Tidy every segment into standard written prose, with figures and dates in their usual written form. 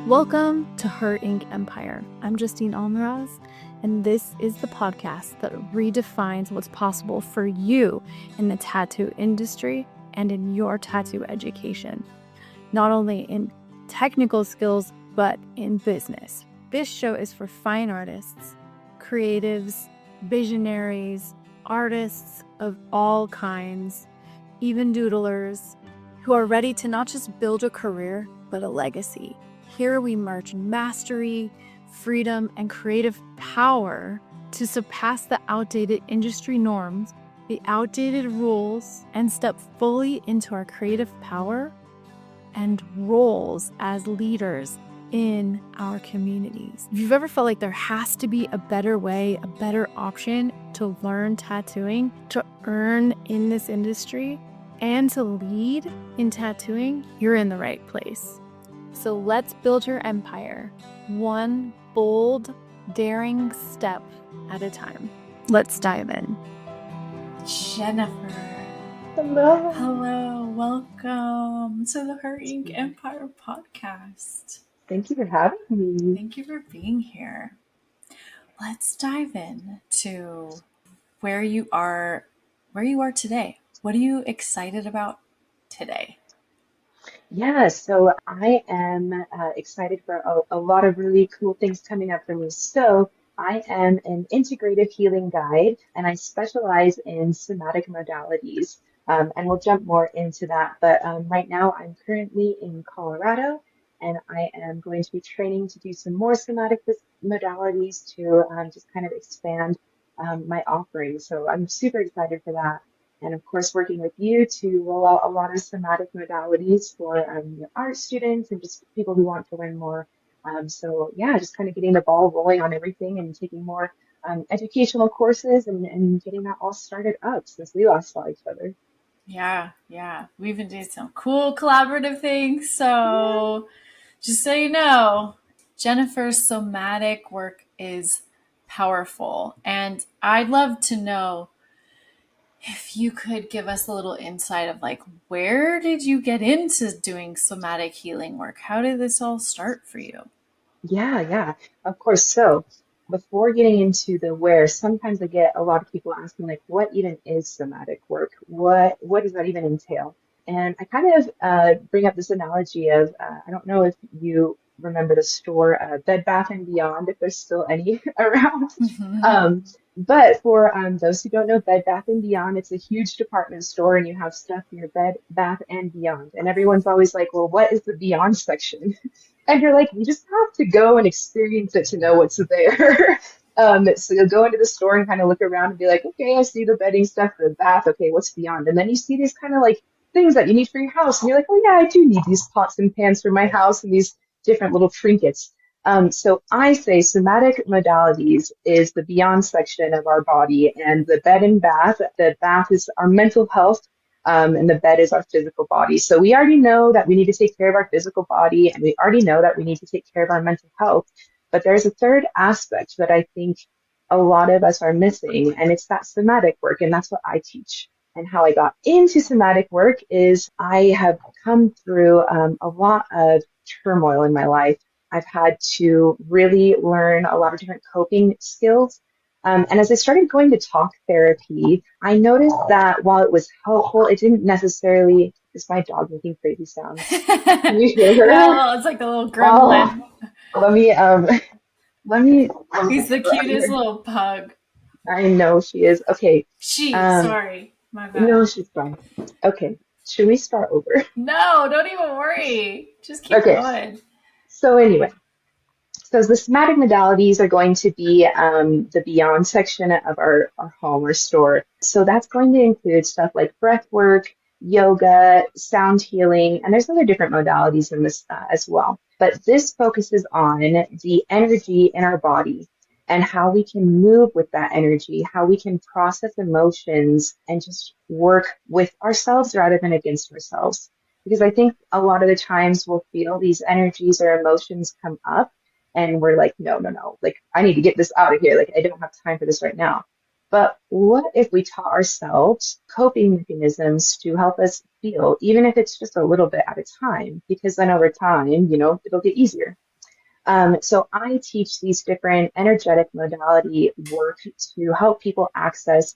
Welcome to Her Ink Empire. I'm Justine Almaraz, and this is the podcast that redefines what's possible for you in the tattoo industry and in your tattoo education, not only in technical skills, but in business. This show is for fine artists, creatives, visionaries, artists of all kinds, even doodlers, who are ready to not just build a career, but a legacy. Here we merge mastery, freedom, and creative power to surpass the outdated industry norms, the outdated rules, and step fully into our creative power and roles as leaders in our communities. If you've ever felt like there has to be a better way, a better option to learn tattooing, to earn in this industry, and to lead in tattooing, you're in the right place. So let's build your empire, one bold, daring step at a time. Let's dive in. Jennifer. Hello. Hello. Welcome to the Her Ink Empire podcast. Thank you for having me. Thank you for being here. Let's dive in to where you are today. What are you excited about today? Yeah, so I am excited for a lot of really cool things coming up for me. So I am an integrative healing guide, and I specialize in somatic modalities. And we'll jump more into that. But right now, I'm currently in Colorado, and I am going to be training to do some more somatic modalities to just kind of expand my offerings. So I'm super excited for that. And of course, working with you to roll out a lot of somatic modalities for your art students and just people who want to learn more. So yeah, just kind of getting the ball rolling on everything and taking more educational courses and getting that all started up since we last saw each other. Yeah. We've been doing some cool collaborative things. So just so you know, Jennifer's somatic work is powerful. And I'd love to know if you could give us a little insight of where did you get into doing somatic healing work? How did this all start for you? Yeah, of course. So before getting into the where, sometimes I get a lot of people asking what even is somatic work? What does that even entail? And I kind of bring up this analogy of I don't know if you remember the store Bed Bath and Beyond, if there's still any around. Um, but for those who don't know Bed Bath and Beyond, it's a huge department store, and you have stuff in your Bed Bath and Beyond. And everyone's always like, well, what is the Beyond section? And you're like, you just have to go and experience it to know what's there. So you'll go into the store and kind of look around and be like, okay, I see the bedding stuff, the bath. Okay, what's beyond? And then you see these kind of things that you need for your house. And you're like, oh yeah, I do need these pots and pans for my house and these different little trinkets. So I say somatic modalities is the beyond section of our body, and the bed and bath, the bath is our mental health. And the bed is our physical body. So we already know that we need to take care of our physical body, and we already know that we need to take care of our mental health. But there's a third aspect that I think a lot of us are missing, and it's that somatic work, and that's what I teach. And how I got into somatic work is I have come through a lot of turmoil in my life. I've had to really learn a lot of different coping skills. And as I started going to talk therapy, I noticed that while it was helpful, it didn't necessarily. Is my dog making crazy sounds? Can you hear her? Well, it's like a little gremlin. Let me. He's the cutest little pug. I know she is. Okay. Sorry, my bad. No, she's fine. Okay. Should we start over? No, don't even worry. Just keep going. So anyway. So the somatic modalities are going to be the beyond section of our home or store. So that's going to include stuff like breathwork, yoga, sound healing, and there's other different modalities in this as well. But this focuses on the energy in our body and how we can move with that energy, how we can process emotions and just work with ourselves rather than against ourselves. Because I think a lot of the times we'll feel these energies or emotions come up, and we're like, no, I need to get this out of here. I don't have time for this right now. But what if we taught ourselves coping mechanisms to help us feel, even if it's just a little bit at a time? Because then over time, it'll get easier. So I teach these different energetic modality work to help people access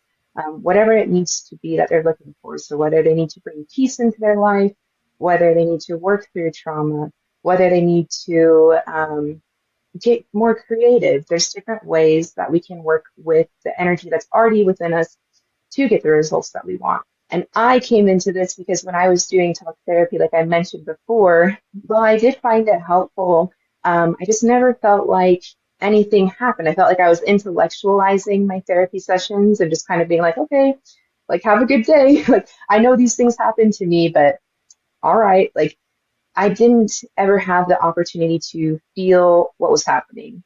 whatever it needs to be that they're looking for. So whether they need to bring peace into their life, whether they need to work through trauma, whether they need to get more creative. There's different ways that we can work with the energy that's already within us to get the results that we want. And I came into this because when I was doing talk therapy, like I mentioned before, while I did find it helpful, I just never felt like anything happened. I felt like I was intellectualizing my therapy sessions and just kind of being like, okay, like have a good day. Like I know these things happen to me, but all right, like I didn't ever have the opportunity to feel what was happening.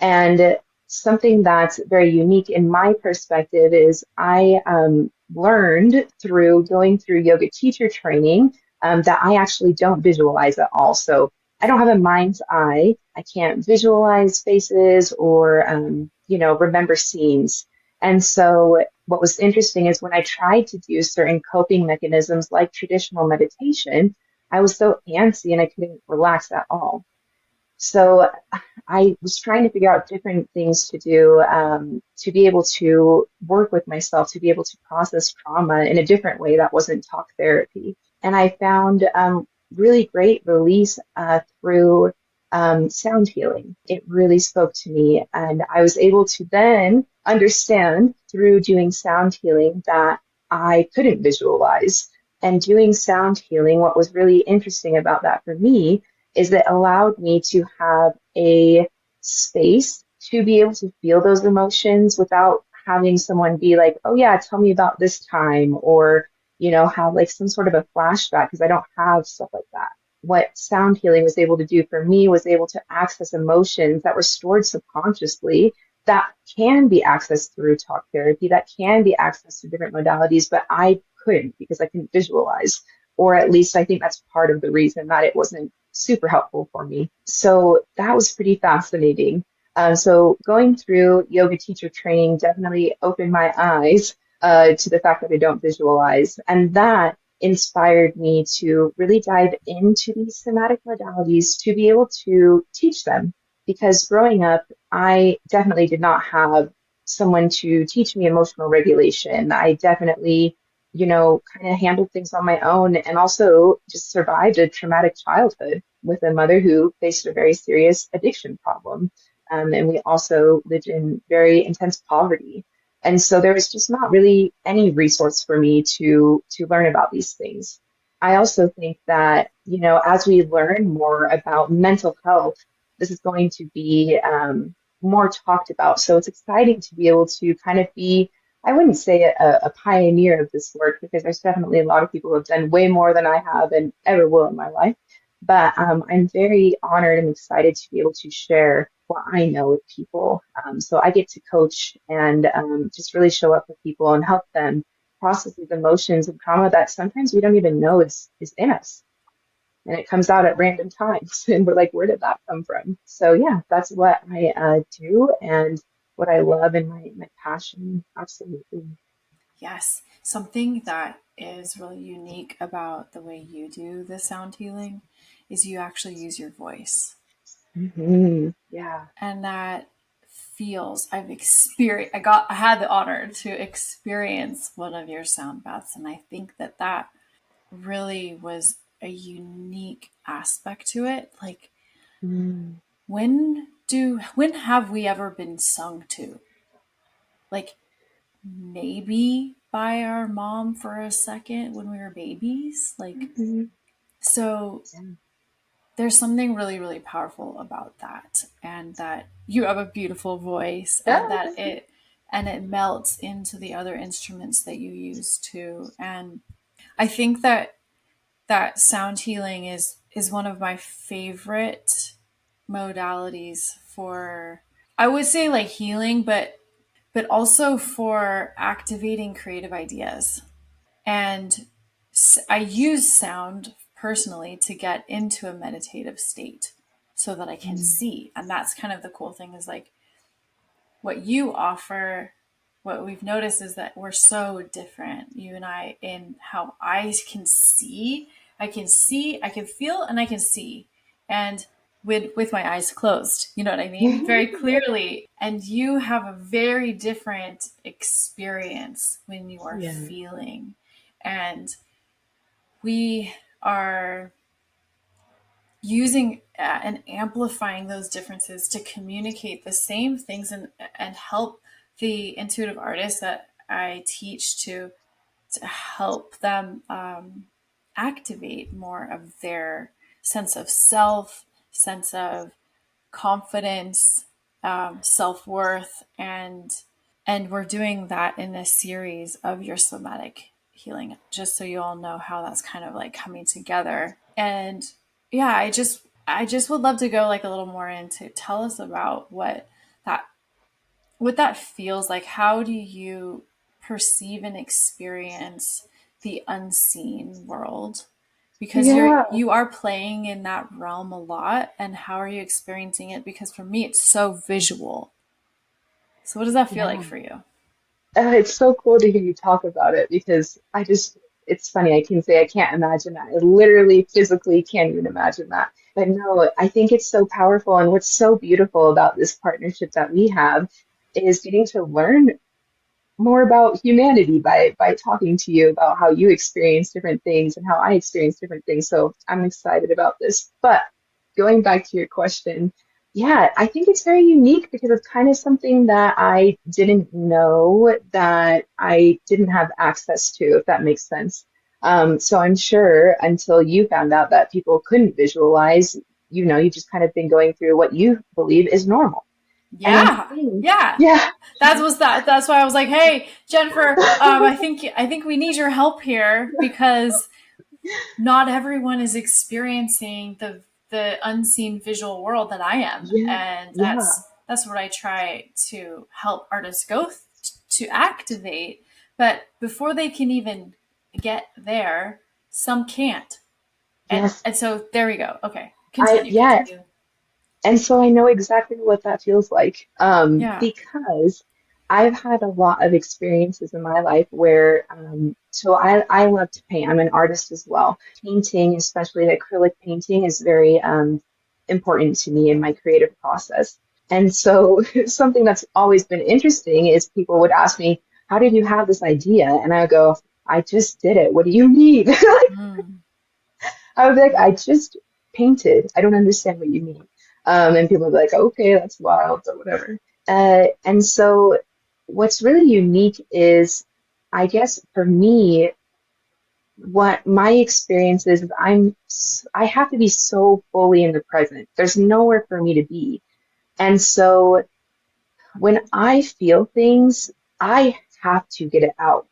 And something that's very unique in my perspective is I learned through going through yoga teacher training that I actually don't visualize at all. So I don't have a mind's eye. I can't visualize faces or, remember scenes. And so what was interesting is when I tried to do certain coping mechanisms like traditional meditation, I was so antsy and I couldn't relax at all. So I was trying to figure out different things to do to be able to work with myself, to be able to process trauma in a different way that wasn't talk therapy. And I found really great release through sound healing. It really spoke to me. And I was able to then understand through doing sound healing that I couldn't visualize. And doing sound healing, what was really interesting about that for me is that allowed me to have a space to be able to feel those emotions without having someone be like, oh yeah, tell me about this time, or, have like some sort of a flashback, because I don't have stuff like that. What sound healing was able to do for me was able to access emotions that were stored subconsciously that can be accessed through talk therapy, that can be accessed through different modalities, but I couldn't because I couldn't visualize. Or at least I think that's part of the reason that it wasn't super helpful for me. So that was pretty fascinating. So going through yoga teacher training definitely opened my eyes to the fact that I don't visualize. And that inspired me to really dive into these somatic modalities to be able to teach them. Because growing up, I definitely did not have someone to teach me emotional regulation. I definitely kind of handled things on my own and also just survived a traumatic childhood with a mother who faced a very serious addiction problem. And we also lived in very intense poverty. And so there was just not really any resource for me to learn about these things. I also think that, as we learn more about mental health, this is going to be more talked about. So it's exciting to be able to kind of be, I wouldn't say a pioneer of this work, because there's definitely a lot of people who have done way more than I have and ever will in my life. But I'm very honored and excited to be able to share what I know with people. So I get to coach and just really show up for people and help them process these emotions and trauma that sometimes we don't even know is in us. And it comes out at random times. And we're like, where did that come from? So yeah, that's what I do and what I love and my passion. Absolutely. Yes. Something that is really unique about the way you do the sound healing is you actually use your voice. Yeah. And that feels, I had the honor to experience one of your sound baths. And I think that that really was a unique aspect to it. Like, Mm. when have we ever been sung to? Like, maybe by our mom for a second when we were babies. Like, Mhm. so there's something really, really powerful about that. And that you have a beautiful voice, and Yeah. that it melts into the other instruments that you use too. And I think that sound healing is one of my favorite modalities for, I would say, like healing, but also for activating creative ideas. And I use sound personally to get into a meditative state so that I can Mm. see. And that's kind of the cool thing, is like what you offer. What we've noticed is that we're so different, you and I, in how I can see, I can feel, and I can see. And with my eyes closed. You know what I mean? Very clearly. And you have a very different experience when you are Yeah. feeling. And we are using and amplifying those differences to communicate the same things and help the intuitive artists that I teach to help them activate more of their sense of self, sense of confidence, self worth, and we're doing that in this series of your somatic healing, just so you all know how that's kind of like coming together. And yeah, I just would love to go like a little more into tell us about that what that feels like. How do you perceive and experience the unseen world? Because Yeah. you are playing in that realm a lot, and how are you experiencing it? Because for me it's so visual. So what does that feel like Yeah. for you? It's so cool to hear you talk about it because it's funny. I can say I can't imagine that. I literally, physically can't even imagine that. But no, I think it's so powerful. And what's so beautiful about this partnership that we have is getting to learn more about humanity by talking to you about how you experience different things and how I experience different things. So I'm excited about this. But going back to your question, yeah, I think it's very unique because it's kind of something that I didn't know that I didn't have access to, if that makes sense. So I'm sure until you found out that people couldn't visualize, you've just kind of been going through what you believe is normal. And I Yeah, think, yeah. yeah, That's why I was like, hey, Jennifer, I think we need your help here because not everyone is experiencing the unseen visual world that I am, yeah, and yeah. that's what I try to help artists to activate. But before they can even get there, some can't, Yes, and so there we go. Okay, yeah, continue. and so I know exactly what that feels like, Yeah. because I've had a lot of experiences in my life where, so I love to paint. I'm an artist as well. Painting, especially acrylic painting, is very important to me in my creative process. And so something that's always been interesting is people would ask me, "How did you have this idea?" And I would go, "I just did it. What do you mean?" Mm. I would be like, I just painted. I don't understand what you mean. And people would be like, okay, that's wild, or whatever. And so what's really unique is, I guess for me, what my experience is I have to be so fully in the present. There's nowhere for me to be. And so when I feel things, I have to get it out.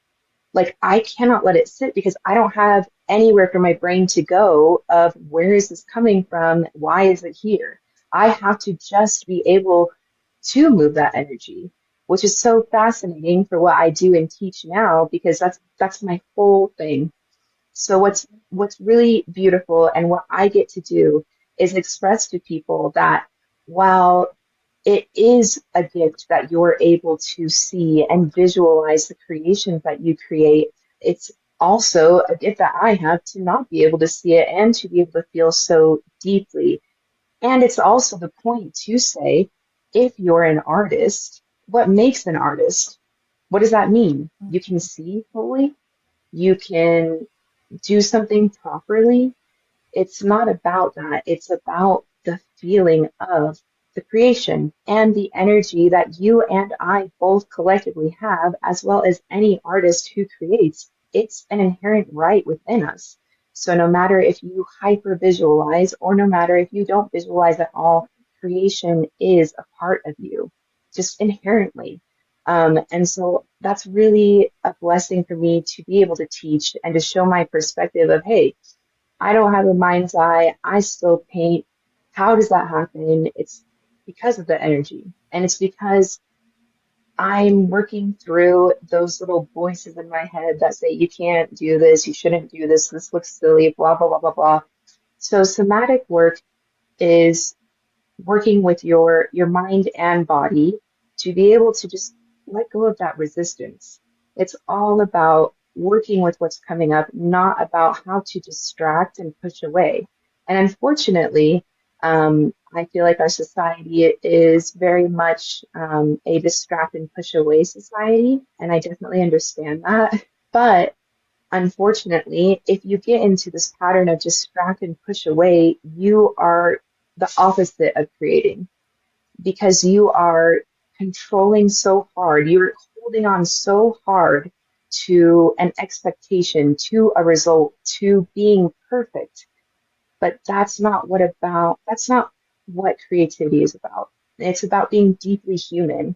Like I cannot let it sit because I don't have anywhere for my brain to go of where is this coming from? Why is it here? I have to just be able to move that energy, which is so fascinating for what I do and teach now because that's my whole thing. So what's really beautiful and what I get to do is express to people that while it is a gift that you're able to see and visualize the creations that you create. It's also a gift that I have to not be able to see it and to be able to feel so deeply. And it's also the point to say, if you're an artist, what makes an artist? What does that mean? You can see fully, you can do something properly, it's not about that. It's about the feeling of the creation and the energy that you and I both collectively have, as well as any artist who creates. It's an inherent right within us. So no matter if you hyper visualize or no matter if you don't visualize at all, creation is a part of you, just inherently. And so that's really a blessing for me to be able to teach and to show my perspective of, hey, I don't have a mind's eye. I still paint. How does that happen? It's because of the energy. And it's because I'm working through those little voices in my head that say, you can't do this, you shouldn't do this, this looks silly, blah, blah, blah, blah, blah. So somatic work is working with your mind and body to be able to just let go of that resistance. It's all about working with what's coming up, not about how to distract and push away. And unfortunately, I feel like our society is very much a distract and push away society, and I definitely understand that. But unfortunately, if you get into this pattern of distract and push away, you are the opposite of creating because you are controlling so hard. You're holding on so hard to an expectation, to a result, to being perfect, but that's not what creativity is about. It's about being deeply human,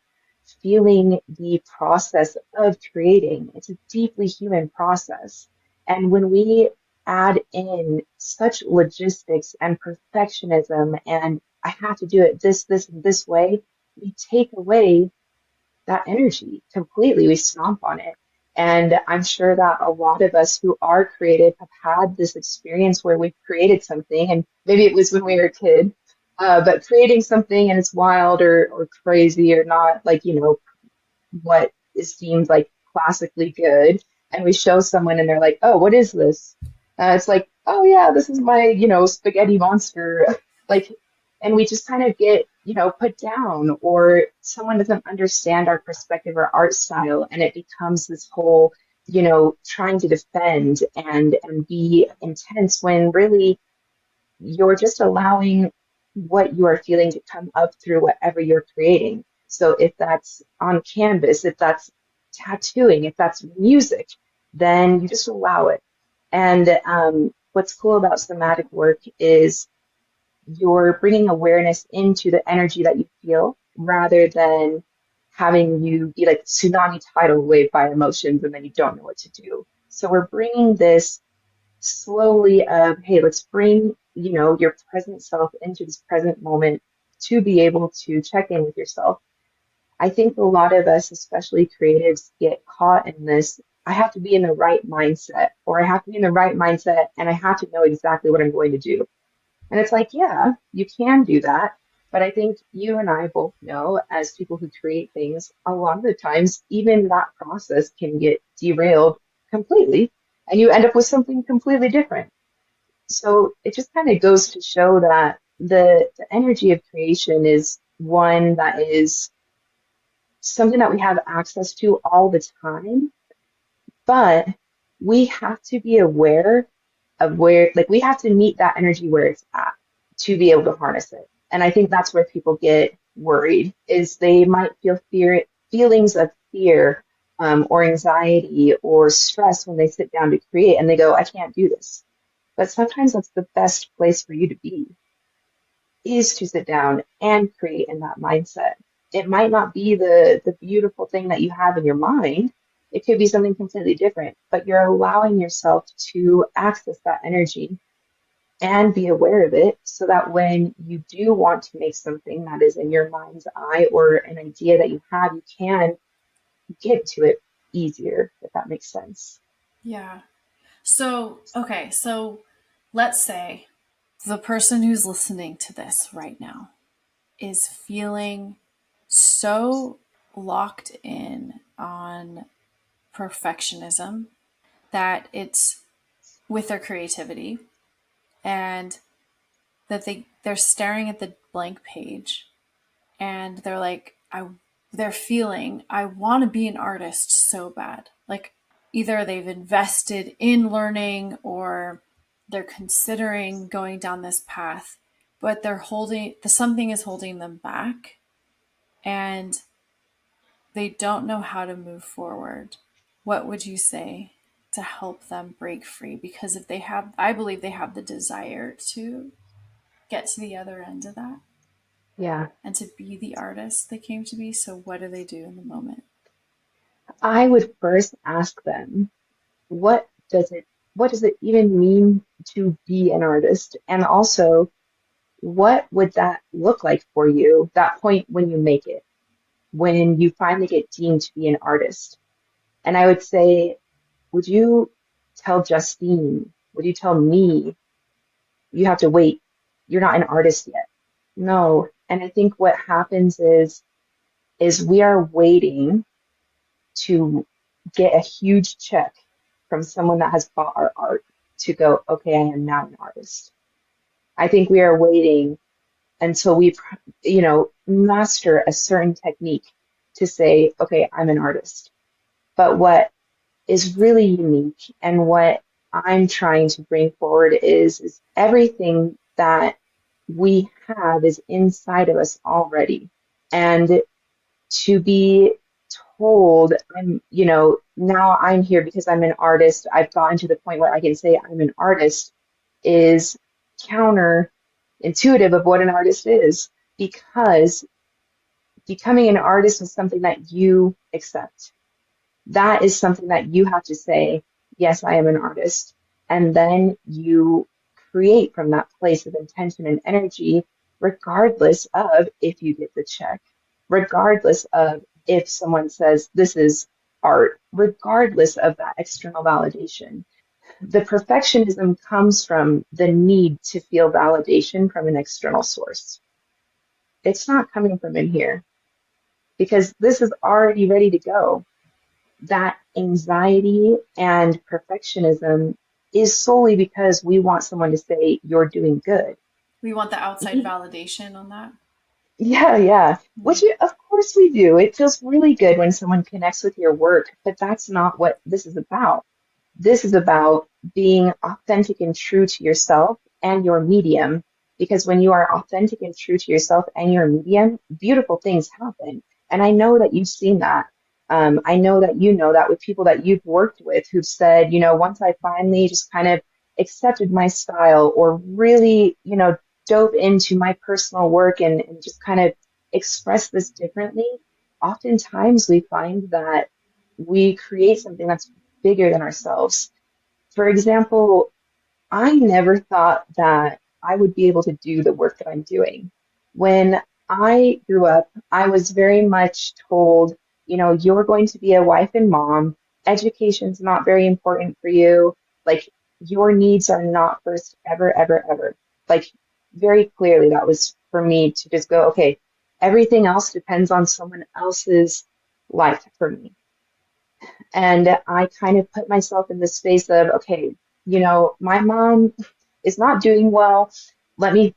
feeling the process of creating. It's a deeply human process. And when we add in such logistics and perfectionism and I have to do it this, and this way, we take away that energy completely. We stomp on it. And I'm sure that a lot of us who are creative have had this experience where we've created something, and maybe it was when we were a kid, but creating something and it's wild or crazy or not like, what is deemed like classically good, and we show someone and they're like, oh, what is this? It's like, oh yeah, this is my, spaghetti monster. Like, and we just kind of get, put down, or someone doesn't understand our perspective or art style, and it becomes this whole, trying to defend and be intense when really you're just allowing what you are feeling to come up through whatever you're creating. So if that's on canvas, if that's tattooing, if that's music, then you just allow it. And what's cool about somatic work is you're bringing awareness into the energy that you feel rather than having you be like tsunami tidal wave by emotions and then you don't know what to do. So we're bringing this slowly of, hey, let's bring, your present self into this present moment to be able to check in with yourself. I think a lot of us, especially creatives, get caught in this. I have to be in the right mindset, or I have to be in the right mindset, and I have to know exactly what I'm going to do. And it's like, yeah, you can do that. But I think you and I both know, as people who create things, a lot of the times, even that process can get derailed completely, and you end up with something completely different. So it just kind of goes to show that the energy of creation is one that is something that we have access to all the time, but we have to be aware of where, like, we have to meet that energy where it's at to be able to harness it. And I think that's where people get worried, is they might feel feelings of fear, or anxiety or stress when they sit down to create and they go, I can't do this. But sometimes that's the best place for you to be, is to sit down and create in that mindset. It might not be the beautiful thing that you have in your mind. It could be something completely different, but you're allowing yourself to access that energy and be aware of it so that when you do want to make something that is in your mind's eye or an idea that you have, you can get to it easier, if that makes sense. Yeah. So, okay, so let's say the person who's listening to this right now is feeling so locked in on perfectionism that it's with their creativity, and that they're staring at the blank page and they're like, they're feeling, I want to be an artist so bad. Like, either they've invested in learning or they're considering going down this path, but something is holding them back, and they don't know how to move forward. What would you say to help them break free? Because if they have, I believe they have the desire to get to the other end of that Yeah, and to be the artist they came to be. So what do they do in the moment? I would first ask them, what does it what does it even mean to be an artist? And also, what would that look like for you, that point when you make it, when you finally get deemed to be an artist? And I would say, would you tell Justine, would you tell me, you have to wait, you're not an artist yet? No. And I think what happens is we are waiting to get a huge check from someone that has bought our art to go, okay, I am now an artist. I think we are waiting until we, master a certain technique to say, okay, I'm an artist. But what is really unique and what I'm trying to bring forward is everything that we have is inside of us already. And to be told now I'm here because I'm an artist, I've gotten to the point where I can say I'm an artist, is counterintuitive of what an artist is, because becoming an artist is something that you accept. That is something that you have to say, yes, I am an artist. And then you create from that place of intention and energy, regardless of if you get the check, regardless of if someone says this is art, regardless of that external validation. The perfectionism comes from the need to feel validation from an external source. It's not coming from in here because this is already ready to go. That anxiety and perfectionism is solely because we want someone to say you're doing good. We want the outside validation on that. Yeah, yeah. Mm. Which of course we do. It feels really good when someone connects with your work, but that's not what this is about. This is about being authentic and true to yourself and your medium. Because when you are authentic and true to yourself and your medium, beautiful things happen. And I know that you've seen that. I know that you know that with people that you've worked with who've said, once I finally just kind of accepted my style or really, dove into my personal work and just kind of express this differently, oftentimes we find that we create something that's bigger than ourselves. For example, I never thought that I would be able to do the work that I'm doing. When I grew up, I was very much told, you're going to be a wife and mom. Education's not very important for you. Like, your needs are not first ever, ever, ever. Like, very clearly, that was for me to just go, okay, everything else depends on someone else's life for me. And I kind of put myself in the space of, okay, my mom is not doing well. Let me,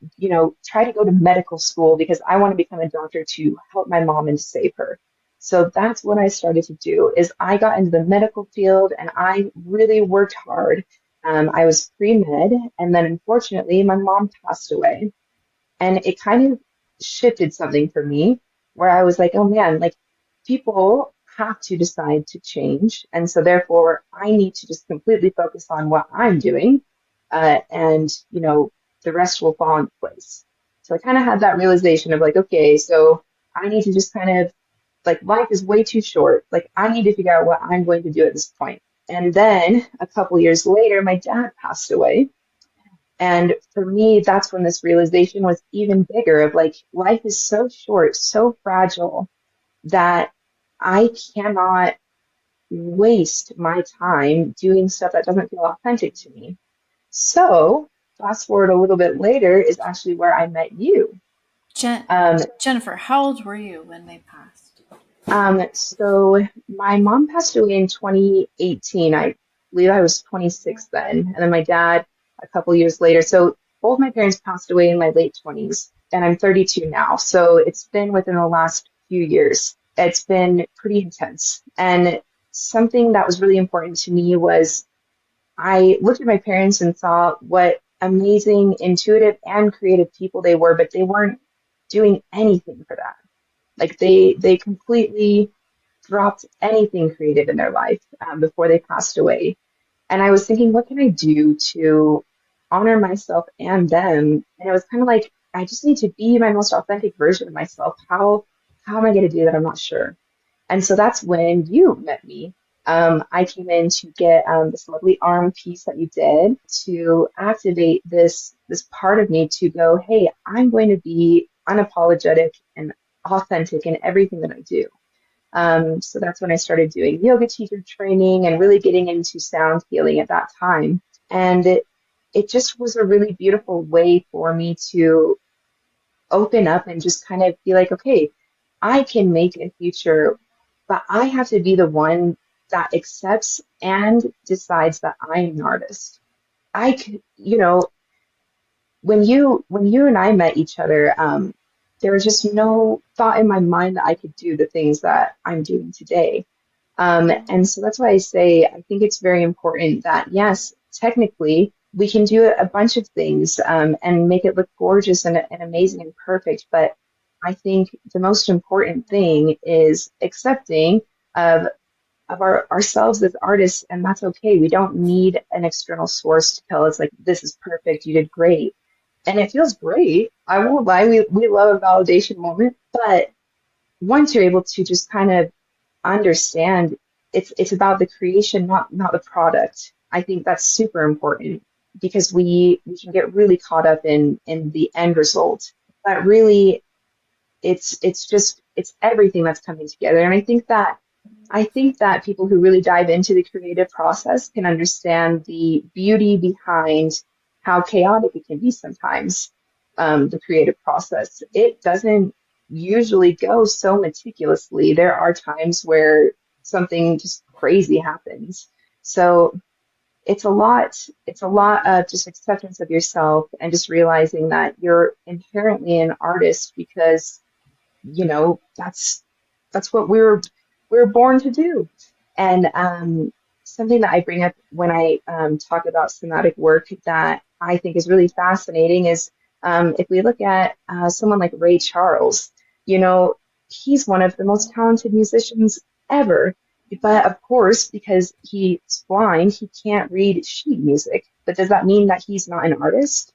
try to go to medical school because I want to become a doctor to help my mom and to save her. So that's what I started to do is I got into the medical field and I really worked hard. I was pre-med, and then unfortunately my mom passed away. And it kind of shifted something for me where I was like, oh man, like people have to decide to change. And so therefore I need to just completely focus on what I'm doing. And, the rest will fall into place. So I kind of had that realization of like, okay, so I need to just kind of like life is way too short. Like I need to figure out what I'm going to do at this point. And then a couple years later, my dad passed away. And for me, that's when this realization was even bigger of like, life is so short, so fragile that I cannot waste my time doing stuff that doesn't feel authentic to me. So, fast forward a little bit later is actually where I met you. Jennifer, how old were you when they passed? So my mom passed away in 2018. I believe I was 26 then, and then my dad a couple years later. So both my parents passed away in my late 20s, and I'm 32 now. So it's been within the last few years. It's been pretty intense. And something that was really important to me was I looked at my parents and saw what amazing, intuitive, and creative people they were, but they weren't doing anything for that. Like they completely dropped anything creative in their life before they passed away. And I was thinking, what can I do to honor myself and them? And it was kind of like, I just need to be my most authentic version of myself. How am I going to do that? I'm not sure. And so that's when you met me. I came in to get this lovely arm piece that you did to activate this part of me to go, hey, I'm going to be unapologetic and authentic in everything that I do. So that's when I started doing yoga teacher training and really getting into sound healing at that time. And it just was a really beautiful way for me to open up and just kind of be like, okay, I can make a future, but I have to be the one that accepts and decides that I am an artist. I could, when you and I met each other, there was just no thought in my mind that I could do the things that I'm doing today. And so that's why I say I think it's very important that, yes, technically we can do a bunch of things and make it look gorgeous and amazing and perfect. But I think the most important thing is accepting of ourselves as artists, and that's okay. We don't need an external source to tell us like this is perfect, you did great. And it feels great. I won't lie, we love a validation moment, but once you're able to just kind of understand it's about the creation, not the product. I think that's super important because we can get really caught up in the end result. But really it's just it's everything that's coming together. And I think that people who really dive into the creative process can understand the beauty behind how chaotic it can be sometimes. The creative process, it doesn't usually go so meticulously. There are times where something just crazy happens. So it's a lot of just acceptance of yourself and just realizing that you're inherently an artist because that's what we were born to do. And something that I bring up when I talk about somatic work that I think is really fascinating is if we look at someone like Ray Charles, you know, he's one of the most talented musicians ever. But of course, because he's blind, he can't read sheet music. But does that mean that he's not an artist?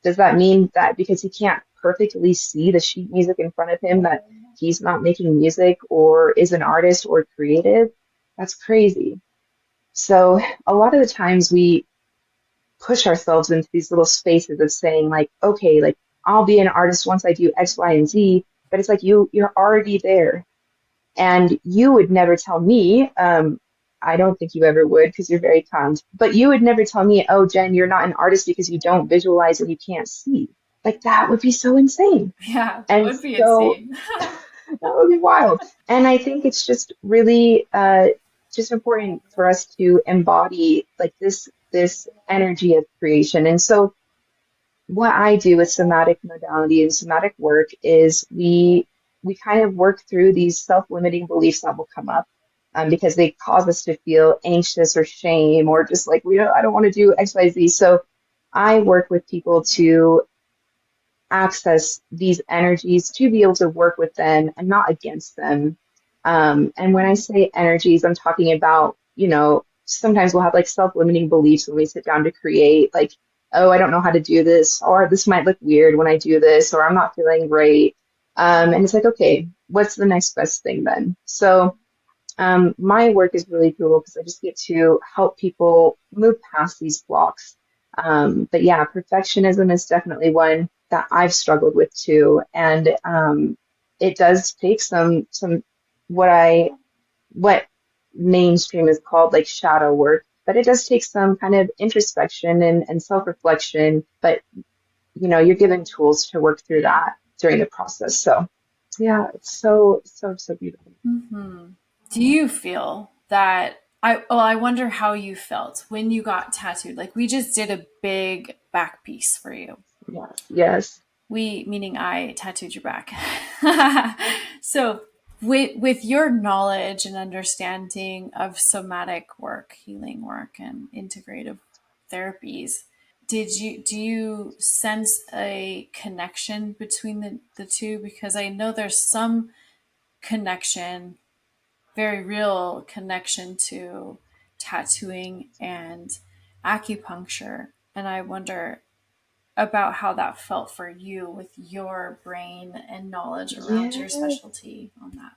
Does that mean that because he can't perfectly see the sheet music in front of him that he's not making music or is an artist or creative? That's crazy. So a lot of the times we push ourselves into these little spaces of saying like, okay, like I'll be an artist once I do X, Y, and Z, but it's like you're already there. And you would never tell me, I don't think you ever would because you're very kind, but you would never tell me, oh, Jen, you're not an artist because you don't visualize and you can't see. Like that would be so insane. Yeah, that And would be so insane. that would be wild. And I think it's just really just important for us to embody like this energy of creation. And so what I do with somatic modality and somatic work is we kind of work through these self-limiting beliefs that will come up because they cause us to feel anxious or shame or just like I don't want to do X, Y, Z. So I work with people to access these energies to be able to work with them and not against them. And when I say energies, I'm talking about, sometimes we'll have like self-limiting beliefs when we sit down to create, like, oh, I don't know how to do this, or this might look weird when I do this, or I'm not feeling great. And it's like, okay, what's the next best thing then? So my work is really cool because I just get to help people move past these blocks. But yeah, perfectionism is definitely one that I've struggled with too, and it does take some what I what mainstream is called like shadow work, but it does take some kind of introspection and self-reflection. But you're given tools to work through that during the process. So yeah, it's so beautiful. Hmm. Do you feel that I wonder how you felt when you got tattooed. Like we just did a big back piece for you. Yes, yes. We, meaning I, tattooed your back. So, with your knowledge and understanding of somatic work, healing work, and integrative therapies, do you sense a connection between the two? Because I know there's some connection, very real connection to tattooing and acupuncture, and I wonder about how that felt for you with your brain and knowledge around your Yes. specialty on that.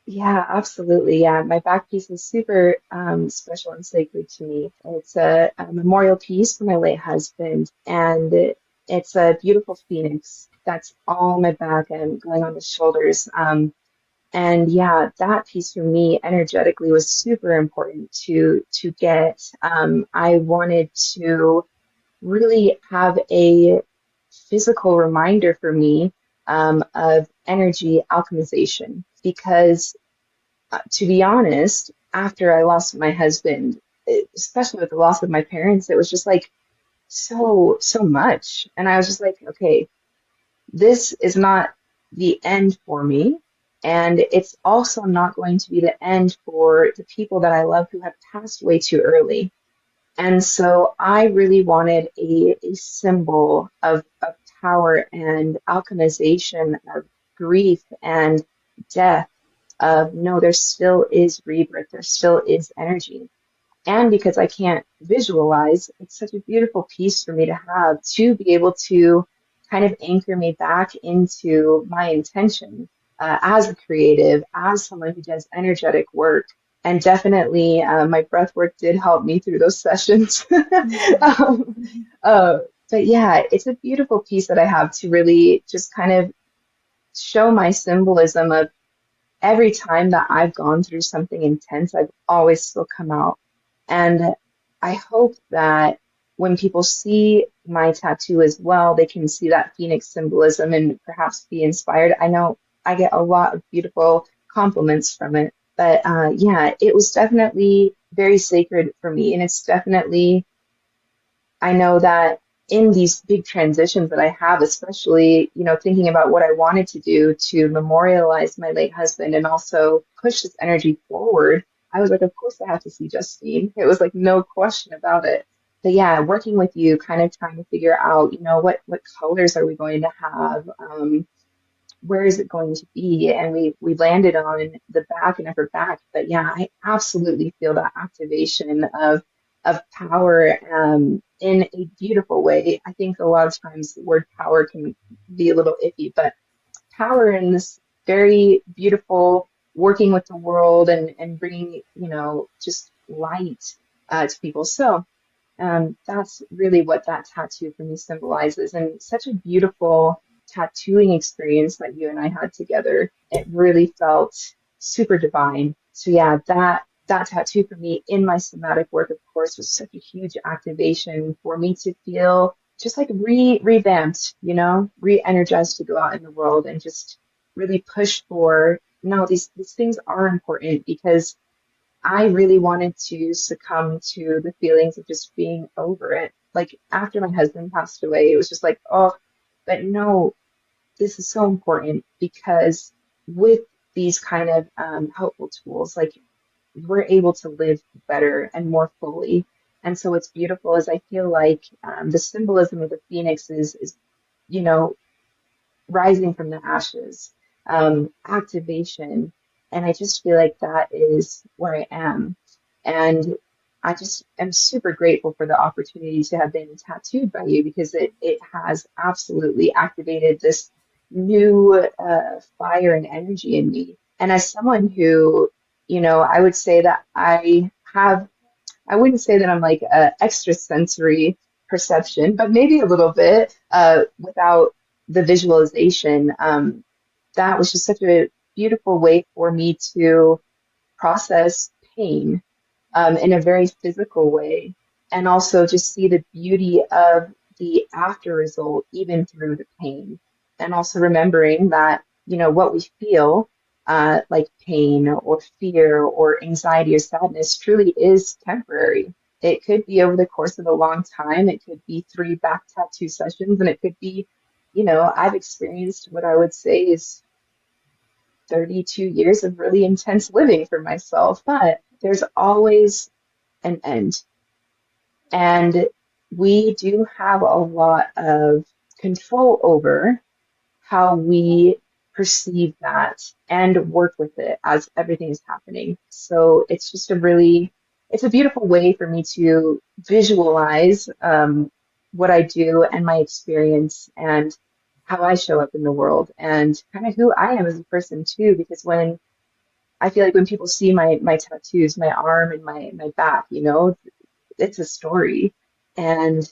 Yeah, absolutely. Yeah, my back piece is super special and sacred to me. It's a memorial piece for my late husband, and it's a beautiful phoenix that's all on my back and going on the shoulders. And yeah, that piece for me energetically was super important to get. I wanted to really have a physical reminder for me of energy alchemization because to be honest, after I lost my husband, especially with the loss of my parents, it was just like so much. And I was just like, okay, this is not the end for me. And it's also not going to be the end for the people that I love who have passed away too early. And so I really wanted a symbol of power and alchemization of grief and death, of no, there still is rebirth, there still is energy. And because I can't visualize, it's such a beautiful piece for me to have to be able to kind of anchor me back into my intention as a creative, as someone who does energetic work. And definitely, my breath work did help me through those sessions. um, uh, but yeah, it's a beautiful piece that I have to really just kind of show my symbolism of every time that I've gone through something intense, I've always still come out. And I hope that when people see my tattoo as well, they can see that phoenix symbolism and perhaps be inspired. I know I get a lot of beautiful compliments from it, but yeah, it was definitely very sacred for me. And it's definitely, I know that in these big transitions that I have, especially, thinking about what I wanted to do to memorialize my late husband and also push this energy forward, I was like, of course I have to see Justine. It was like no question about it. But yeah, working with you, kind of trying to figure out, what colors are we going to have? Where is it going to be? And we landed on the back and upper back. But yeah, I absolutely feel that activation of power in a beautiful way. I think a lot of times the word power can be a little iffy, but power in this very beautiful working with the world and bringing, just light to people. So that's really what that tattoo for me symbolizes, and such a beautiful tattooing experience that you and I had together. It really felt super divine. So yeah, that tattoo for me in my somatic work, of course, was such a huge activation for me to feel just like revamped, re-energized to go out in the world and just really push for no, these things are important because I really wanted to succumb to the feelings of just being over it. Like after my husband passed away, it was just like, oh, but no, this is so important because with these kind of helpful tools, like we're able to live better and more fully. And so what's beautiful is I feel like the symbolism of the phoenix is, you know, rising from the ashes, activation. And I just feel like that is where I am. And I just am super grateful for the opportunity to have been tattooed by you because it has absolutely activated this new fire and energy in me. And as someone who, I would say that I wouldn't say that I'm like extrasensory perception, but maybe a little bit without the visualization. That was just such a beautiful way for me to process pain in a very physical way, and also just see the beauty of the after result, even through the pain. And also remembering that, what we feel, like pain or fear or anxiety or sadness, truly is temporary. It could be over the course of a long time. It could be three back tattoo sessions, and it could be, I've experienced what I would say is 32 years of really intense living for myself, but there's always an end. And we do have a lot of control over how we perceive that and work with it as everything is happening. So it's just it's a beautiful way for me to visualize what I do and my experience and how I show up in the world and kind of who I am as a person too. Because when I feel like when people see my tattoos, my arm and my back, it's a story. And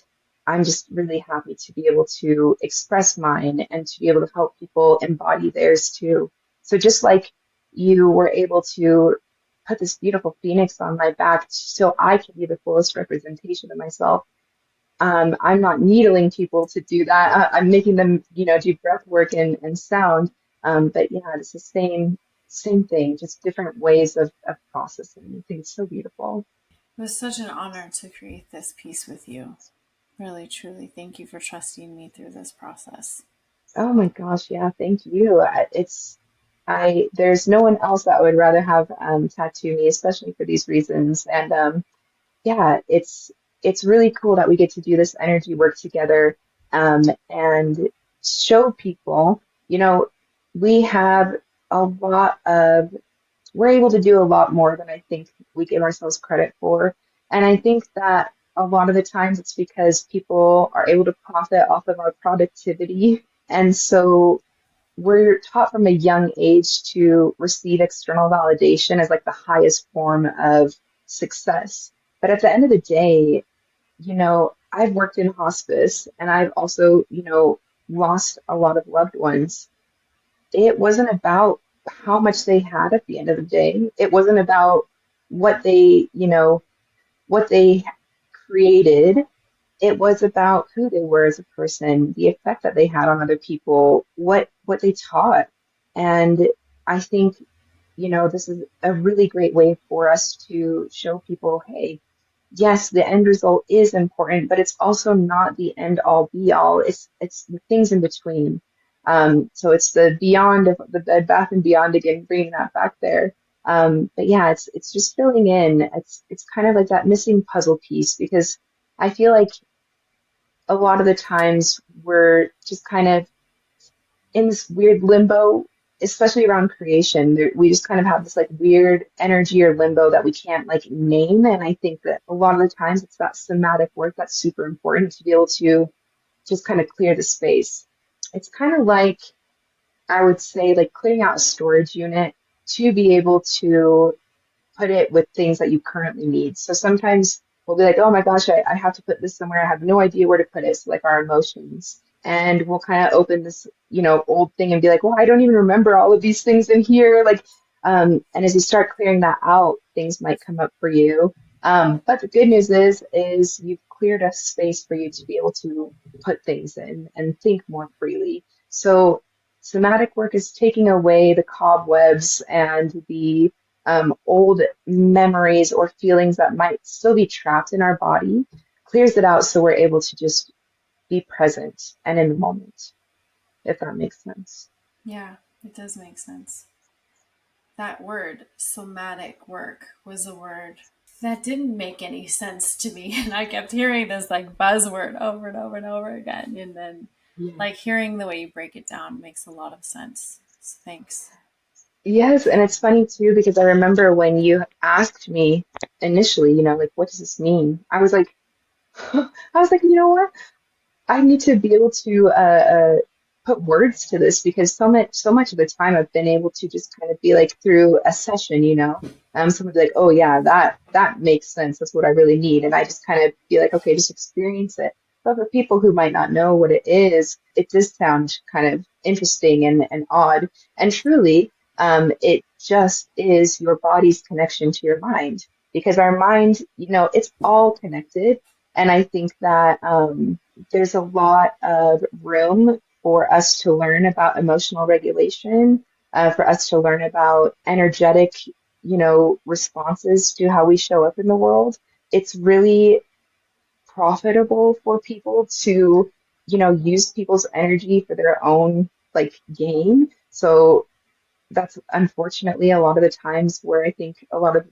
I'm just really happy to be able to express mine and to be able to help people embody theirs too. So just like you were able to put this beautiful phoenix on my back so I can be the fullest representation of myself. I'm not needling people to do that. I'm making them, do breath work and sound. But yeah, it's the same thing, just different ways of processing. I think it's so beautiful. It was such an honor to create this piece with you. Really, truly, thank you for trusting me through this process. Oh my gosh, yeah, thank you. There's no one else that would rather have tattoo me, especially for these reasons. And yeah, it's really cool that we get to do this energy work together, and show people, you know, we have a lot of, we're able to do a lot more than I think we give ourselves credit for. And I think that a lot of the times it's because people are able to profit off of our productivity. And so we're taught from a young age to receive external validation as like the highest form of success. But at the end of the day, I've worked in hospice and I've also, lost a lot of loved ones. It wasn't about how much they had at the end of the day. It wasn't about what what they created. It was about who they were as a person, the effect that they had on other people, what they taught. And I think, this is a really great way for us to show people, hey, yes, the end result is important, but it's also not the end all be all. It's the things in between. So it's the beyond of the Bed Bath and Beyond again, bringing that back there. But yeah, it's just filling in. It's kind of like that missing puzzle piece because I feel like a lot of the times we're just kind of in this weird limbo, especially around creation. We just kind of have this like weird energy or limbo that we can't like name. And I think that a lot of the times it's that somatic work that's super important to be able to just kind of clear the space. It's kind of like, I would say, like clearing out a storage unit to be able to put it with things that you currently need. So sometimes we'll be like, oh my gosh, I have to put this somewhere. I have no idea where to put it. So like our emotions. And we'll kind of open this, old thing and be like, well, I don't even remember all of these things in here. Like, and as you start clearing that out, things might come up for you. But the good news is you've cleared a space for you to be able to put things in and think more freely. So somatic work is taking away the cobwebs and the old memories or feelings that might still be trapped in our body, clears it out so we're able to just be present and in the moment, if that makes sense. Yeah, it does make sense. That word, somatic work, was a word that didn't make any sense to me. And I kept hearing this like buzzword over and over and over again. And then, Yeah. like, hearing the way you break it down makes a lot of sense. So thanks. Yes, and it's funny too because I remember when you asked me initially, like, what does this mean? I was like, I was like, you know what? I need to be able to put words to this because so much of the time I've been able to just kind of be like through a session, someone be like, oh yeah, that makes sense. That's what I really need, and I just kind of be like, okay, just experience it. But for people who might not know what it is, it does sound kind of interesting and odd. And truly, it just is your body's connection to your mind because our mind, it's all connected. And I think that there's a lot of room for us to learn about emotional regulation, for us to learn about energetic, responses to how we show up in the world. It's really profitable for people to, use people's energy for their own like gain. So that's unfortunately a lot of the times where I think a lot of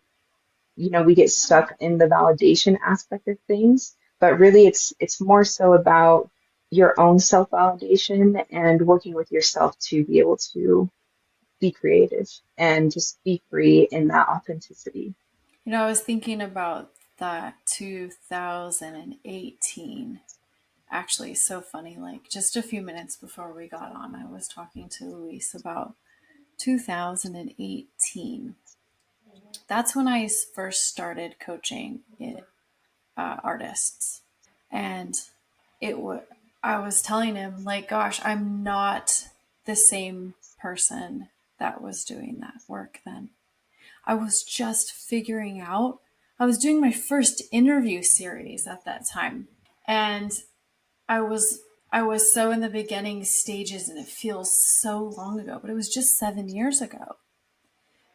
we get stuck in the validation aspect of things, but really it's more so about your own self-validation and working with yourself to be able to be creative and just be free in that authenticity. I was thinking about that 2018. Actually, so funny. Like, just a few minutes before we got on, I was talking to Luis about 2018. That's when I first started coaching artists. And I was telling him, like, gosh, I'm not the same person that was doing that work then. I was just figuring out. I was doing my first interview series at that time. And I was I was so in the beginning stages and it feels so long ago, but it was just 7 years ago.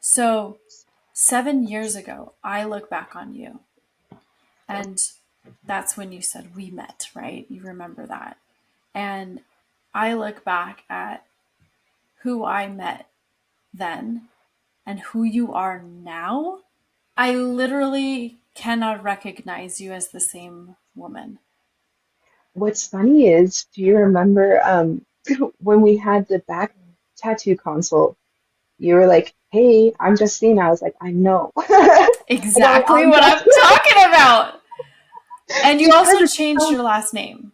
So 7 years ago, I look back on you and that's when you said we met, right? You remember that. And I look back at who I met then and who you are now. I literally cannot recognize you as the same woman. What's funny is, do you remember when we had the back tattoo consult? You were like, "Hey, I'm Justine." I was like, "I know." Like I'm Exactly on what top I'm talking about. And you because also it's changed so. your last name.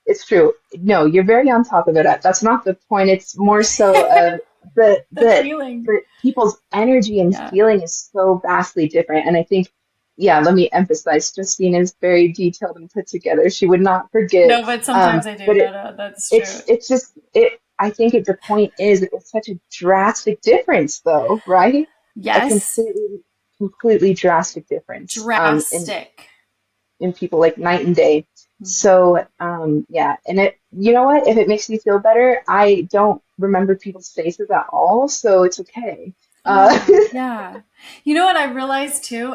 It's true. No, you're very on top of it. That's not the point. It's more so the The the feeling. the people's energy and Yeah. feeling is so vastly different. And I think, yeah, let me emphasize, Justine is very detailed and put together. She would not forget. No, but sometimes I do. But No, no, that's true. it's just it. I think the point is it was such a drastic difference, though, right? A Yes, completely drastic difference. drastic. In people like night and day. Mhm. So yeah, and it you know what? If it makes you feel better, I don't remember people's faces at all, so it's okay. Uh, Yeah, yeah. You know what I realized too?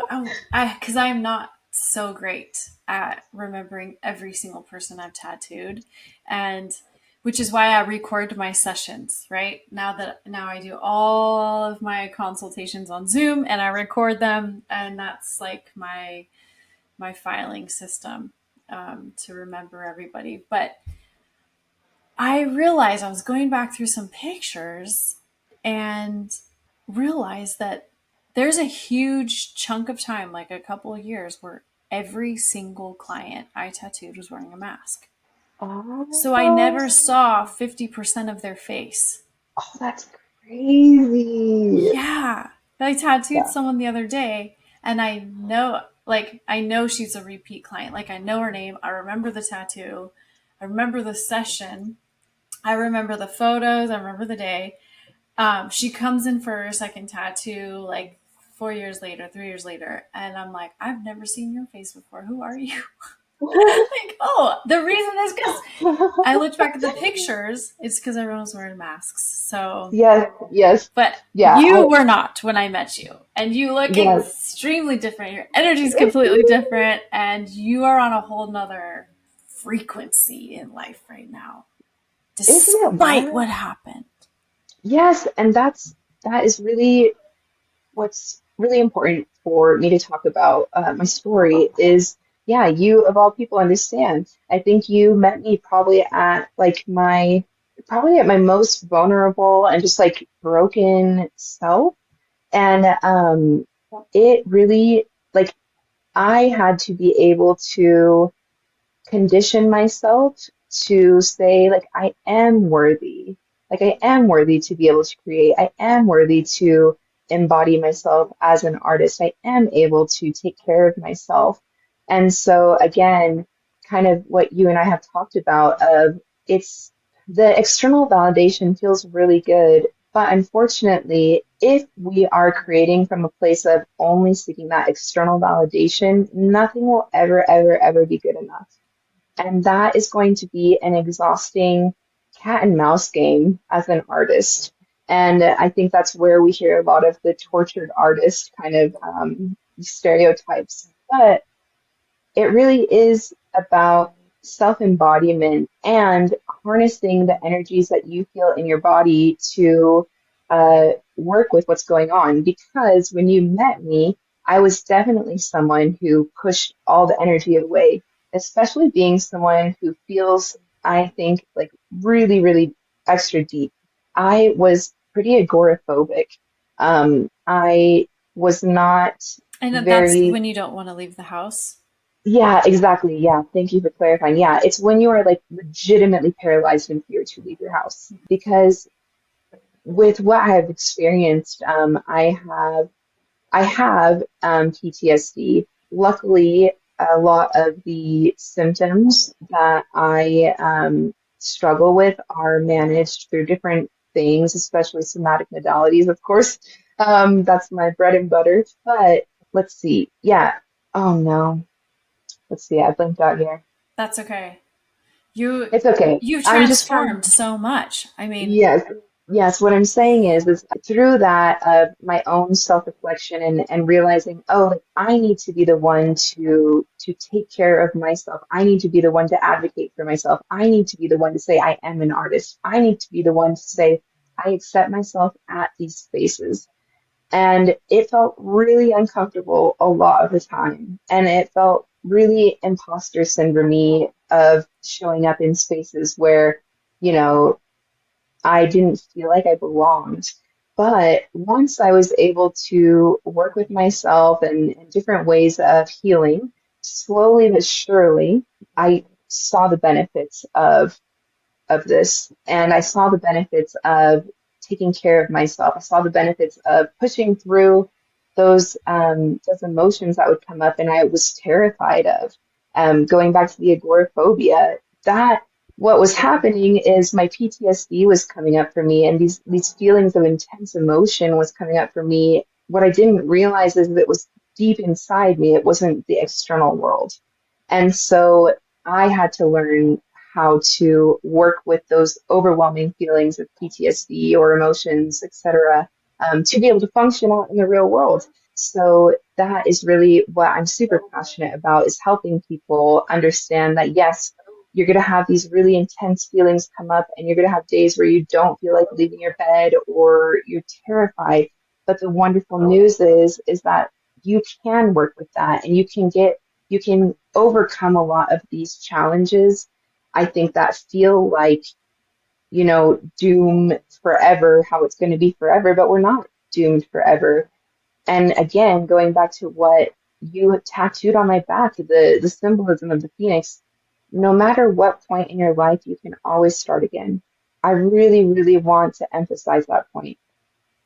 Because I'm not so great at remembering every single person I've tattooed, and which is why I record my sessions. Right now I do all of my consultations on Zoom, and I record them, and that's like my filing system to remember everybody. But I realized I was going back through some pictures and realized that there's a huge chunk of time, like a couple of years, where every single client I tattooed was wearing a mask. So I oh, never saw 50% of their face. oh, that's crazy. Yeah. I tattooed Yeah. someone the other day and I know she's a repeat client. Like I know her name. I remember the tattoo. I remember the session. I remember the photos. I remember the day. She comes in for her second tattoo like 4 years later, 3 years later, and I'm like, I've never seen your face before. Who are you? Like, oh, the reason is because I looked back at the pictures. It's because everyone was wearing masks. So, Yes, yes. but Yeah, you were not when I met you, and you look yeah. extremely different. Your energy is completely different, and you are on a whole nother frequency in life right now, Isn't it despite wild? what happened. Yes, and that is really what's really important for me to talk about my story is, yeah, you of all people understand. I think you met me probably at my most vulnerable and just like broken self. And it really, like, I had to be able to condition myself to say, like, I am worthy. Like, I am worthy to be able to create. I am worthy to embody myself as an artist. I am able to take care of myself. And so, again, kind of what you and I have talked about of it's the external validation feels really good. But unfortunately, if we are creating from a place of only seeking that external validation, nothing will ever, ever, ever be good enough. And that is going to be an exhausting cat and mouse game as an artist. And I think that's where we hear a lot of the tortured artist kind of stereotypes. But it really is about self embodiment and harnessing the energies that you feel in your body to work with what's going on. Because when you met me, I was definitely someone who pushed all the energy away, especially being someone who feels, I think, like really, really extra deep. I was pretty agoraphobic. I was not And that's very. when you don't want to leave the house. Yeah, exactly. Yeah, thank you for clarifying. Yeah, it's when you are like legitimately paralyzed in fear to leave your house. Because with what I have experienced, I have PTSD. Luckily, a lot of the symptoms that I struggle with are managed through different things, especially somatic modalities, of course. That's my bread and butter. But let's see. Yeah. Oh no. Let's see. I blinked out here. That's okay. You It's okay. you've I'm just trying. transformed so much. I mean, Yes. Yes, what I'm saying is through that my own self-reflection and realizing, oh, like I need to be the one to take care of myself. I need to be the one to advocate for myself. I need to be the one to say I am an artist. I need to be the one to say I accept myself at these spaces. And it felt really uncomfortable a lot of the time. And it felt really imposter syndrome of showing up in spaces where, you know, I didn't feel like I belonged. But once I was able to work with myself and different ways of healing, slowly but surely, I saw the benefits of this. And I saw the benefits of taking care of myself. I saw the benefits of pushing through those emotions that would come up and I was terrified of. Going back to the agoraphobia, that what was happening is my PTSD was coming up for me and these feelings of intense emotion was coming up for me. What I didn't realize is that it was deep inside me. It wasn't the external world. And so I had to learn how to work with those overwhelming feelings of PTSD or emotions, etc., to be able to function out in the real world. So that is really what I'm super passionate about is helping people understand that yes, you're going to have these really intense feelings come up and you're going to have days where you don't feel like leaving your bed or you're terrified. But the wonderful news is that you can work with that and you can overcome a lot of these challenges. I think that feel like, doom forever, how it's going to be forever, but we're not doomed forever. And again, going back to what you tattooed on my back, the symbolism of the phoenix, no matter what point in your life, you can always start again. I really, really want to emphasize that point.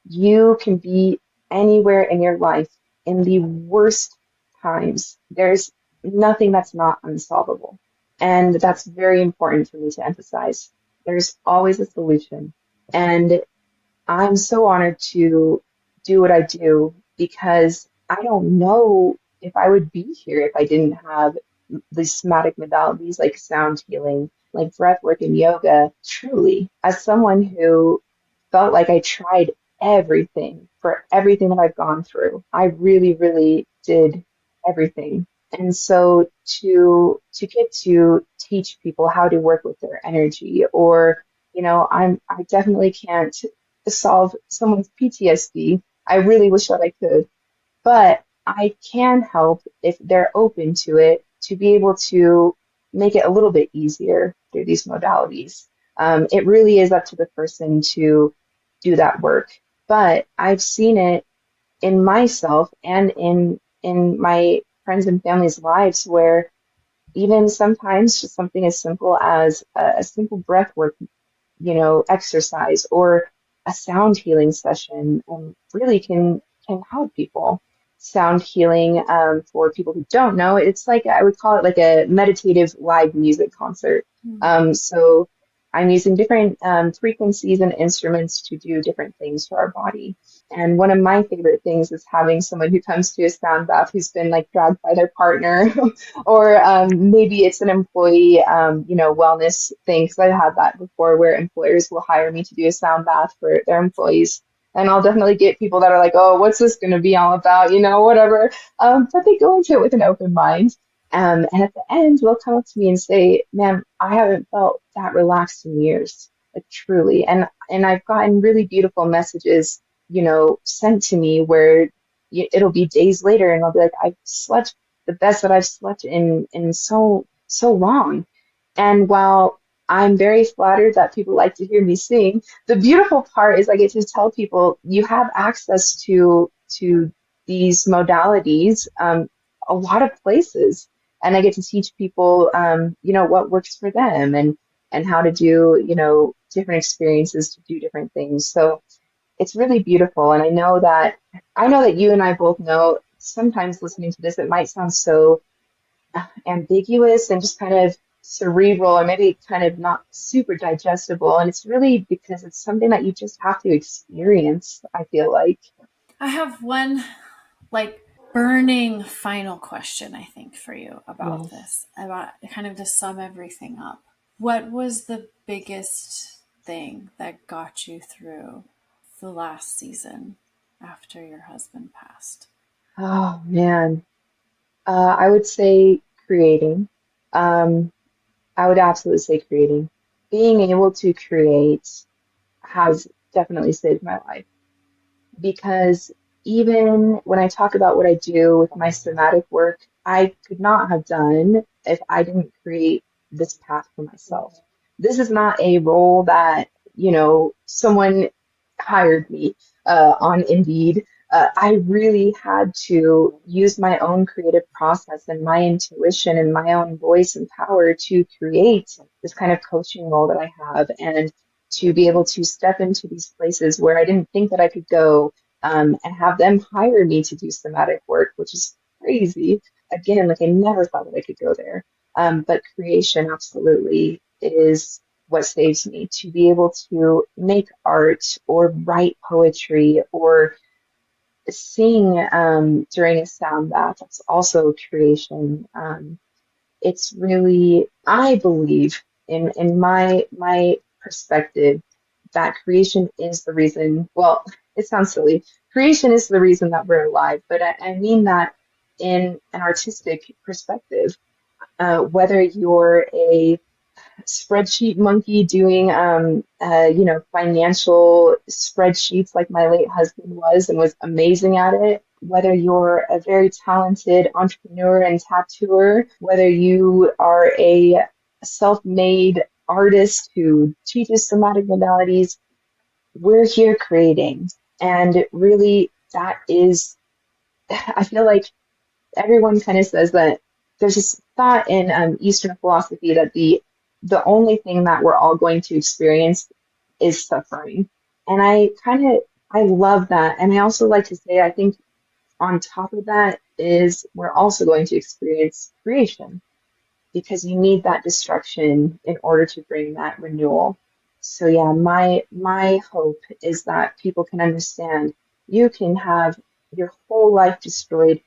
You can be anywhere in your life in the worst times. There's nothing that's not unsolvable. And that's very important for me to emphasize. There's always a solution. And I'm so honored to do what I do because I don't know if I would be here if I didn't have these somatic modalities like sound healing, like breath work and yoga. Truly, as someone who felt like I tried everything for everything that I've gone through, I really, really did everything. And so to get to teach people how to work with their energy or I definitely can't solve someone's PTSD. I really wish that I could, but I can help if they're open to it to be able to make it a little bit easier through these modalities. It really is up to the person to do that work, but I've seen it in myself and in my friends and family's lives where even sometimes just something as simple as a simple breath work exercise or a sound healing session really can help people. Sound healing, for people who don't know, it's like I would call it like a meditative live music concert. So I'm using different frequencies and instruments to do different things to our body. And one of my favorite things is having someone who comes to a sound bath who's been like dragged by their partner or maybe it's an employee, wellness thing. Because I've had that before where employers will hire me to do a sound bath for their employees. And I'll definitely get people that are like, oh, what's this going to be all about? Whatever. But they go into it with an open mind. And at the end, they'll come up to me and say, man, I haven't felt that relaxed in years, like truly. And I've gotten really beautiful messages, sent to me where it'll be days later and I'll be like, I've slept the best that I've slept in so long. And while I'm very flattered that people like to hear me sing, the beautiful part is I get to tell people you have access to these modalities a lot of places, and I get to teach people what works for them and how to do different experiences to do different things. So it's really beautiful, and I know that you and I both know sometimes listening to this, it might sound so ambiguous and just kind of cerebral or maybe kind of not super digestible. And it's really because it's something that you just have to experience, I feel like. I have one like burning final question, I think, for you about Yes. this, about kind of to sum everything up. What was the biggest thing that got you through the last season after your husband passed? Oh man, I would say creating. Um, I would absolutely say creating. Being able to create has definitely saved my life, because even when I talk about what I do with my somatic work, I could not have done if I didn't create this path for myself. This is not a role that, someone hired me on Indeed. I really had to use my own creative process and my intuition and my own voice and power to create this kind of coaching role that I have, and to be able to step into these places where I didn't think that I could go, and have them hire me to do somatic work, which is crazy. Again, like I never thought that I could go there. But creation absolutely is what saves me. To be able to make art or write poetry or sing during a sound bath, that's also creation. It's really, I believe, in my perspective, that creation is the reason. Well, it sounds silly. Creation is the reason that we're alive, but I mean that in an artistic perspective. Whether you're a spreadsheet monkey doing financial spreadsheets like my late husband was and was amazing at it, whether you're a very talented entrepreneur and tattooer, whether you are a self-made artist who teaches somatic modalities, we're here creating. And really, that is, I feel like everyone kind of says that there's this thought in Eastern philosophy that the only thing that we're all going to experience is suffering, and I love that. And I also like to say, I think on top of that is we're also going to experience creation, because you need that destruction in order to bring that renewal. So yeah, my hope is that people can understand you can have your whole life destroyed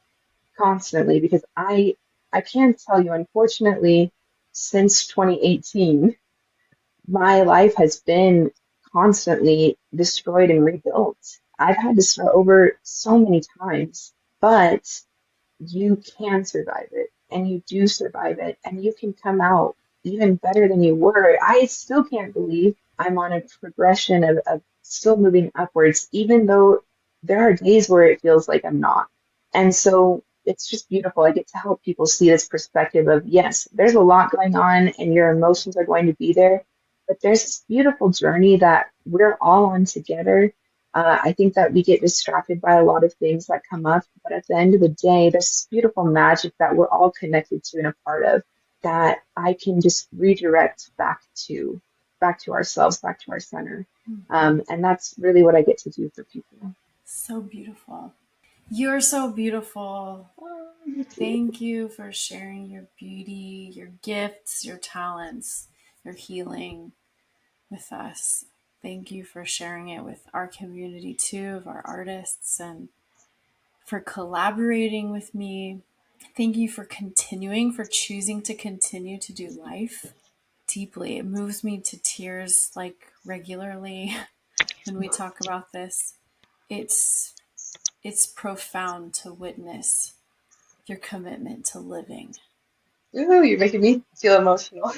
constantly, because I can't tell you, unfortunately, since 2018, my life has been constantly destroyed and rebuilt. I've had to start over so many times, but you can survive it, and you do survive it, and you can come out even better than you were. I still can't believe I'm on a progression of still moving upwards, even though there are days where it feels like I'm not. And so it's just beautiful. I get to help people see this perspective of, yes, there's a lot going on and your emotions are going to be there, but there's this beautiful journey that we're all on together. I think that we get distracted by a lot of things that come up, but at the end of the day, there's this beautiful magic that we're all connected to and a part of, that I can just redirect back to ourselves, back to our center. Mm-hmm. And that's really what I get to do for people. So beautiful. You're so beautiful. Oh, you too. Thank you for sharing your beauty, your gifts, your talents, your healing with us. Thank you for sharing it with our community too, of our artists, and for collaborating with me. Thank you for continuing, for choosing to continue to do life deeply. It moves me to tears like regularly when we talk about this. It's it's profound to witness your commitment to living. Ooh, you're making me feel emotional.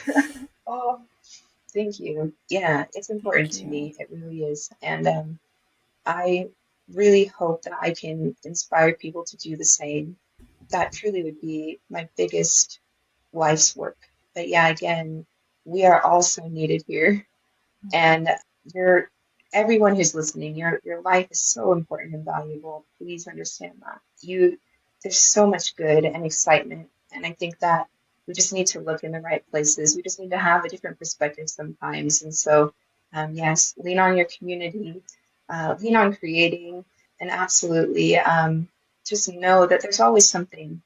Oh, thank you. Yeah, it's important Thank to you. me. It really is. And I really hope that I can inspire people to do the same. That truly would be my biggest life's work. But yeah, again, we are also needed here. And you're everyone who's listening, your life is so important and valuable. Please understand that. There's so much good and excitement. And I think that we just need to look in the right places. We just need to have a different perspective sometimes. And so, yes, lean on your community, lean on creating, and absolutely just know that there's always something,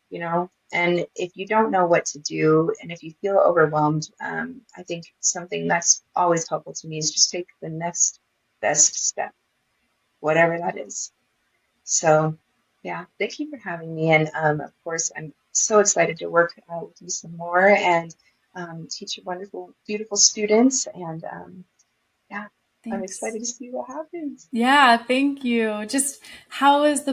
and if you don't know what to do, and if you feel overwhelmed, I think something that's always helpful to me is just take the next best step, whatever that is. So, yeah, thank you for having me. And of course, I'm so excited to work with you some more, and teach your wonderful, beautiful students. Yeah, I'm Thanks. excited to see what happens. Yeah, thank you. Just what's the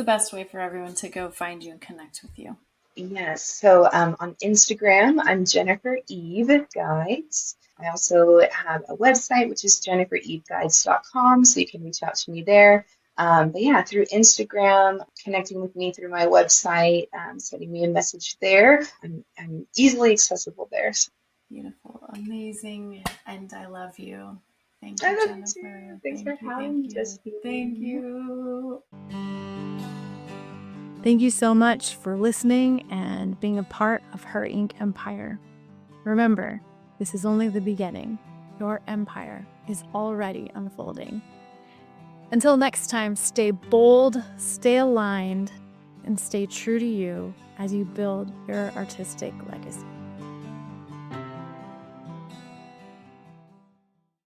best way for everyone to go find you and connect with you? Yes, so on Instagram, I'm Jennifer Eve Guides. I also have a website, which is jennifereveguides.com, so you can reach out to me there. But yeah, through Instagram, connecting with me through my website, sending me a message there. I'm easily accessible there. So Beautiful, amazing, and I love you. Thank I you, love you too. Jennifer. Thanks for Thank you, having thank me, you, thank Justine. you. Thank you so much for listening and being a part of Her Ink Empire. Remember, this is only the beginning. Your empire is already unfolding. Until next time, stay bold, stay aligned, and stay true to you as you build your artistic legacy.